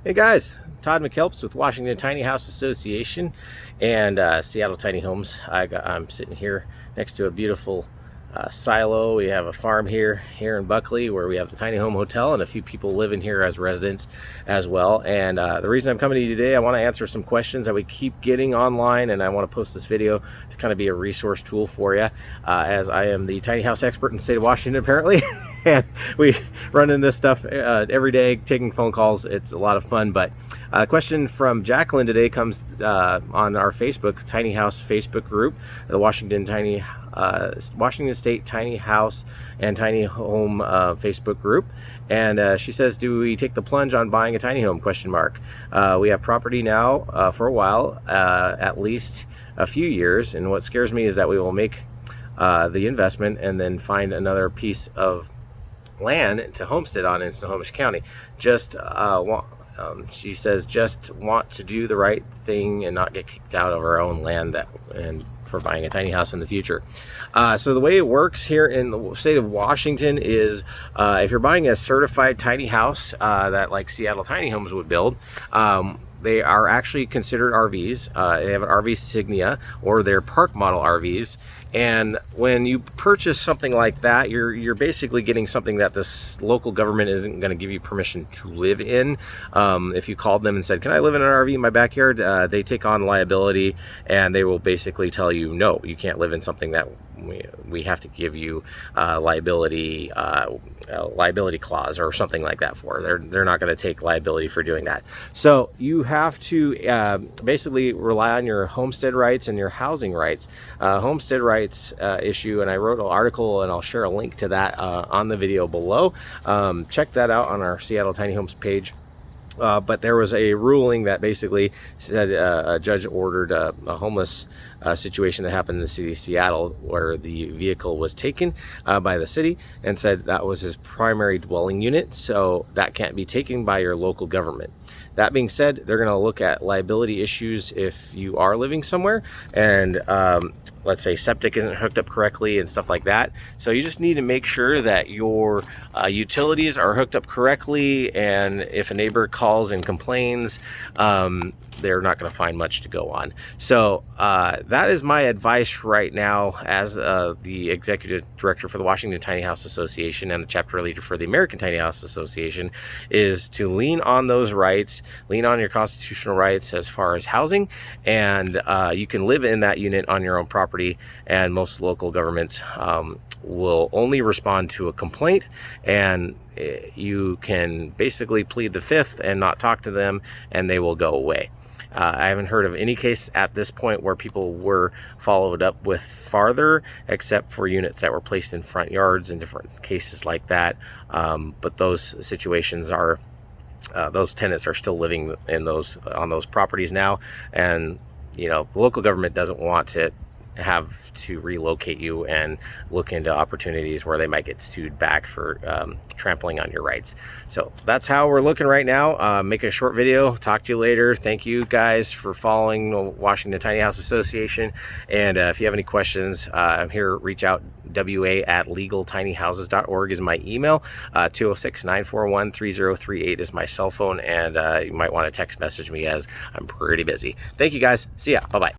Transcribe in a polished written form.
Hey guys, Todd McKelps with Washington Tiny House Association and Seattle Tiny Homes. I'm sitting here next to a beautiful silo. We have a farm here in Buckley where we have the Tiny Home Hotel and a few people living here as residents as well. And the reason I'm coming to you today, I want to answer some questions that we keep getting online, and I want to post this video to kind of be a resource tool for you, as I am the tiny house expert in the state of Washington apparently. And we run in this stuff every day, taking phone calls. It's a lot of fun. But a question from Jacqueline today comes on our Facebook, Tiny House Facebook group, the Washington State Tiny House and Tiny Home Facebook group. And she says, do we take the plunge on buying a tiny home? We have property now for a while, at least a few years. And what scares me is that we will make the investment and then find another piece of land to homestead on in Snohomish County. She says, just want to do the right thing and not get kicked out of our own land and for buying a tiny house in the future. So the way it works here in the state of Washington is if you're buying a certified tiny house that like Seattle Tiny Homes would build, they are actually considered RVs. They have an RV insignia, or they're park model RVs. And when you purchase something like that, you're basically getting something that this local government isn't going to give you permission to live in. If you called them and said, can I live in an RV in my backyard? They take on liability, and they will basically tell you, no, you can't live in something that we have to give you liability clause or something like that for. They're not going to take liability for doing that. So you have to basically rely on your homestead rights and your housing rights. Homestead rights issue, and I wrote an article, and I'll share a link to that on the video below. Check that out on our Seattle Tiny Homes page. But there was a ruling that basically said a judge ordered a homeless situation that happened in the city of Seattle, where the vehicle was taken by the city, and said that was his primary dwelling unit, so that can't be taken by your local government. That being said, they're going to look at liability issues if you are living somewhere and let's say septic isn't hooked up correctly and stuff like that. So you just need to make sure that your utilities are hooked up correctly, and if a neighbor calls and complains, they're not going to find much to go on. So that is my advice right now as the executive director for the Washington Tiny House Association and the chapter leader for the American Tiny House Association, is to lean on those rights, lean on your constitutional rights as far as housing, and you can live in that unit on your own property, and most local governments will only respond to a complaint, and you can basically plead the fifth and not talk to them, and they will go away. I haven't heard of any case at this point where people were followed up with farther, except for units that were placed in front yards and different cases like that. But those situations are, those tenants are still living in on those properties now, and the local government doesn't want to have to relocate you and look into opportunities where they might get sued back for trampling on your rights. So that's how we're looking right now. Make a short video. Talk to you later. Thank you guys for following the Washington Tiny House Association. And if you have any questions, I'm here. Reach out. wa@legaltinyhouses.org is my email. 206-941-3038 is my cell phone, and you might want to text message me as I'm pretty busy. Thank you guys. See ya. Bye-bye.